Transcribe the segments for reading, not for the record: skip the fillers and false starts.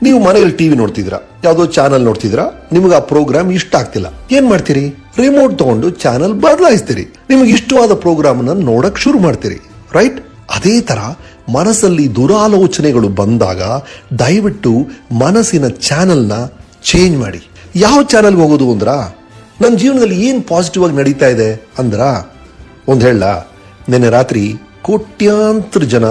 ನೀವು ಮನೆಯಲ್ಲಿ ಟಿವಿ ನೋಡ್ತಿದ್ದೀರಾ, ಯಾವುದೋ ಚಾನಲ್ ನೋಡ್ತಿದ್ದೀರಾ, ನಿಮಗೆ ಆ ಪ್ರೋಗ್ರಾಮ್ ಇಷ್ಟ ಆಗ್ತಿಲ್ಲ, ಏನ್ ಮಾಡ್ತೀರಿ? ರಿಮೋಟ್ ತಗೊಂಡು ಚಾನಲ್ ಬದಲಾಯಿಸ್ತೀರಿ, ನಿಮಗೆ ಇಷ್ಟವಾದ ಪ್ರೋಗ್ರಾಮ್ ಅನ್ನ ನೋಡಕ್ ಶುರು ಮಾಡ್ತೀರಿ, ರೈಟ್? ಅದೇ ತರ ಮನಸ್ಸಲ್ಲಿ ದುರಾಲೋಚನೆಗಳು ಬಂದಾಗ ದಯವಿಟ್ಟು ಮನಸ್ಸಿನ ಚಾನಲ್ನ ಚೇಂಜ್ ಮಾಡಿ. ಯಾವ ಚಾನಲ್ಗೆ ಹೋಗೋದು ಅಂದ್ರ, ನನ್ನ ಜೀವನದಲ್ಲಿ ಏನ್ ಪಾಸಿಟಿವ್ ಆಗಿ ನಡೀತಾ ಇದೆ ಅಂದ್ರ, ಒಂದ್ ಹೇಳ, ನಿನ್ನೆ ರಾತ್ರಿ ಕೋಟ್ಯಾಂತರ ಜನ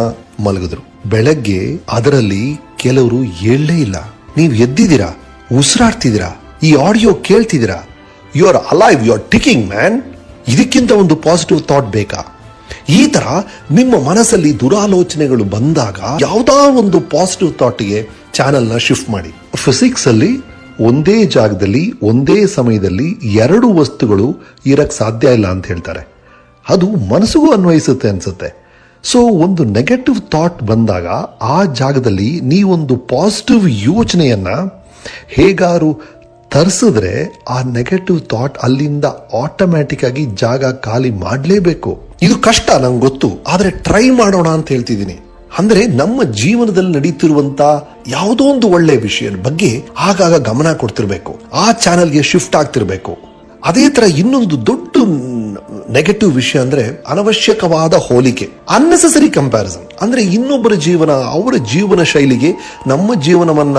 ಮಲಗಿದ್ರು, ಬೆಳಗ್ಗೆ ಅದರಲ್ಲಿ ಕೆಲವರು ಏಳಲೇ ಇಲ್ಲ. ನೀವು ಎದ್ದಿದ್ದೀರಾ, ಉಸಿರಾಡ್ತಿದ್ದೀರಾ, ಈ ಆಡಿಯೋ ಕೇಳ್ತಿದ್ದೀರಾ, you are alive, you are ticking man. ಇದಕ್ಕಿಂತ ಒಂದು ಪಾಸಿಟಿವ್ ಥಾಟ್ ಬೇಕಾ? ಈ ತರ ನಿಮ್ಮ ಮನಸ್ಸಲ್ಲಿ ದುರಾಲೋಚನೆಗಳು ಬಂದಾಗ ಯಾವುದಾ ಒಂದು ಪಾಸಿಟಿವ್ ಥಾಟ್ಗೆ ಚಾನಲ್ನ ಶಿಫ್ಟ್ ಮಾಡಿ. ಫಿಸಿಕ್ಸ್ ಅಲ್ಲಿ ಒಂದೇ ಜಾಗದಲ್ಲಿ ಒಂದೇ ಸಮಯದಲ್ಲಿ ಎರಡು ವಸ್ತುಗಳು ಇರಕ್ ಸಾಧ್ಯ ಇಲ್ಲ ಅಂತ ಹೇಳ್ತಾರೆ. ಅದು ಮನಸ್ಸಿಗೂ ಅನ್ವಯಿಸುತ್ತೆ ಅನ್ಸುತ್ತೆ. ಸೊ ಒಂದು ನೆಗೆಟಿವ್ ಥಾಟ್ ಬಂದಾಗ ಆ ಜಾಗದಲ್ಲಿ ನೀವೊಂದು ಪಾಸಿಟಿವ್ ಯೋಚನೆಯನ್ನ ಹೇಗಾರು ತರಿಸಿದ್ರೆ ಆ ನೆಗೆಟಿವ್ ಥಾಟ್ ಅಲ್ಲಿಂದ ಆಟೋಮ್ಯಾಟಿಕ್ ಆಗಿ ಜಾಗ ಖಾಲಿ ಮಾಡಲೇಬೇಕು. ಇದು ಕಷ್ಟ, ನಂಗೆ ಗೊತ್ತು, ಆದ್ರೆ ಟ್ರೈ ಮಾಡೋಣ ಅಂತ ಹೇಳ್ತಿದ್ದೀನಿ. ಅಂದ್ರೆ ನಮ್ಮ ಜೀವನದಲ್ಲಿ ನಡೀತಿರುವಂತ ಯಾವುದೋ ಒಂದು ಒಳ್ಳೆ ವಿಷಯದ ಬಗ್ಗೆ ಆಗಾಗ ಗಮನ ಕೊಡ್ತಿರ್ಬೇಕು, ಆ ಚಾನೆಲ್ಗೆ ಶಿಫ್ಟ್ ಆಗ್ತಿರ್ಬೇಕು. ಅದೇ ತರ ಇನ್ನೊಂದು ದೊಡ್ಡ ನೆಗೆಟಿವ್ ವಿಷಯ ಅಂದ್ರೆ ಅನವಶ್ಯಕವಾದ ಹೋಲಿಕೆ, ಅನ್ನೆಸೆಸರಿ ಕಂಪ್ಯಾರಿಸನ್. ಅಂದ್ರೆ ಇನ್ನೊಬ್ಬರ ಜೀವನ, ಅವರ ಜೀವನ ಶೈಲಿಗೆ ನಮ್ಮ ಜೀವನವನ್ನ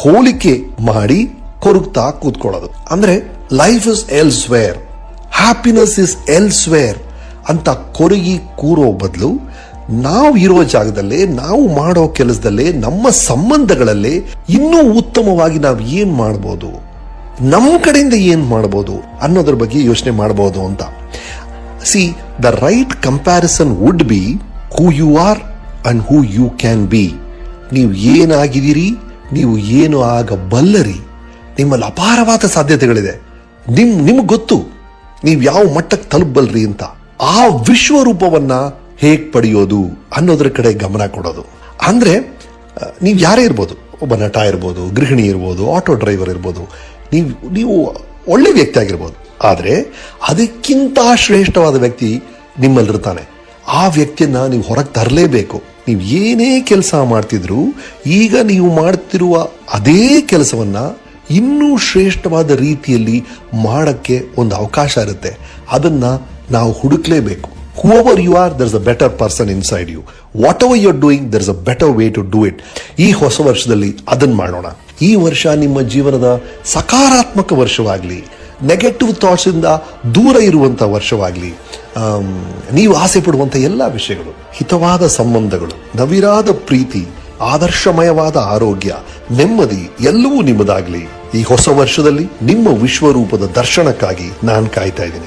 ಹೋಲಿಕೆ ಮಾಡಿ ಕೊರಗ್ತಾ ಕೂತ್ಕೊಳ್ಳೋದು. ಅಂದ್ರೆ life is elsewhere, happiness is elsewhere ಅಂತ ಕೊರಗಿ ಕೂರೋ ಬದಲು ನಾವು ಇರೋ ಜಾಗದಲ್ಲೇ, ನಾವು ಮಾಡೋ ಕೆಲಸದಲ್ಲೇ, ನಮ್ಮ ಸಂಬಂಧಗಳಲ್ಲೇ ಇನ್ನೂ ಉತ್ತಮವಾಗಿ ನಾವು ಏನ್ ಮಾಡ್ಬೋದು, ನಮ್ಮ ಕಡೆಯಿಂದ ಏನ್ ಮಾಡ್ಬೋದು ಅನ್ನೋದ್ರ ಬಗ್ಗೆ ಯೋಚನೆ ಮಾಡಬಹುದು ಅಂತ. See, the right comparison would be who you are and who you can be. ನೀವು ಏನಾಗಿದ್ದೀರಿ, ನೀವು ಏನು ಆಗಬಲ್ಲರಿ, ನಿಮ್ಮಲ್ಲಿ ಅಪಾರವಾದ ಸಾಧ್ಯತೆಗಳಿದೆ. ನಿಮ್ಗೆ ಗೊತ್ತು ನೀವು ಯಾವ ಮಟ್ಟಕ್ಕೆ ತಲುಪಬಲ್ರಿ ಅಂತ. ಆ ವಿಶ್ವರೂಪವನ್ನ ಹೇಗ್ ಪಡೆಯೋದು ಅನ್ನೋದ್ರ ಕಡೆ ಗಮನ ಕೊಡೋದು. ಅಂದ್ರೆ ನೀವು ಯಾರೇ ಇರ್ಬೋದು, ಒಬ್ಬ ನಟ ಇರ್ಬೋದು, ಗೃಹಿಣಿ ಇರ್ಬೋದು, ಆಟೋ ಡ್ರೈವರ್ ಇರ್ಬೋದು, ನೀವು ಒಳ್ಳೆ ವ್ಯಕ್ತಿ ಆಗಿರ್ಬೋದು, ಆದ್ರೆ ಅದಕ್ಕಿಂತ ಶ್ರೇಷ್ಠವಾದ ವ್ಯಕ್ತಿ ನಿಮ್ಮಲ್ಲಿರ್ತಾನೆ. ಆ ವ್ಯಕ್ತಿಯನ್ನ ನೀವು ಹೊರಗೆ ತರಲೇಬೇಕು. ನೀವು ಏನೇ ಕೆಲಸ ಮಾಡ್ತಿದ್ರು, ಈಗ ನೀವು ಮಾಡ್ತಿರುವ ಅದೇ ಕೆಲಸವನ್ನ ಇನ್ನೂ ಶ್ರೇಷ್ಠವಾದ ರೀತಿಯಲ್ಲಿ ಮಾಡಕ್ಕೆ ಒಂದು ಅವಕಾಶ ಇರುತ್ತೆ. ಅದನ್ನ ನಾವು ಹುಡುಕ್ಲೇಬೇಕು. Whoever you are, there's a better person inside you. Whatever you're doing, there's a better way to do it. ಈ ಹೊಸ ವರ್ಷದಲ್ಲಿ ಅದನ್ನ ಮಾಡೋಣ. ಈ ವರ್ಷ ನಿಮ್ಮ ಜೀವನದ ಸಕಾರಾತ್ಮಕ ವರ್ಷವಾಗ್ಲಿ, ನೆಗೆಟಿವ್ ಥಾಟ್ಸ್ ಇಂದ ದೂರ ಇರುವಂತ ವರ್ಷವಾಗ್ಲಿ. ನೀವು ಆಸೆ ಪಡುವಂತ ಎಲ್ಲಾ ವಿಷಯಗಳು, ಹಿತವಾದ ಸಂಬಂಧಗಳು, ನವಿರಾದ ಪ್ರೀತಿ, ಆದರ್ಶಮಯವಾದ ಆರೋಗ್ಯ, ನೆಮ್ಮದಿ ಎಲ್ಲವೂ ನಿಮ್ಮದಾಗ್ಲಿ. ಈ ಹೊಸ ವರ್ಷದಲ್ಲಿ ನಿಮ್ಮ ವಿಶ್ವರೂಪದ ದರ್ಶನಕ್ಕಾಗಿ ನಾನು ಕಾಯ್ತಾ ಇದ್ದೀನಿ.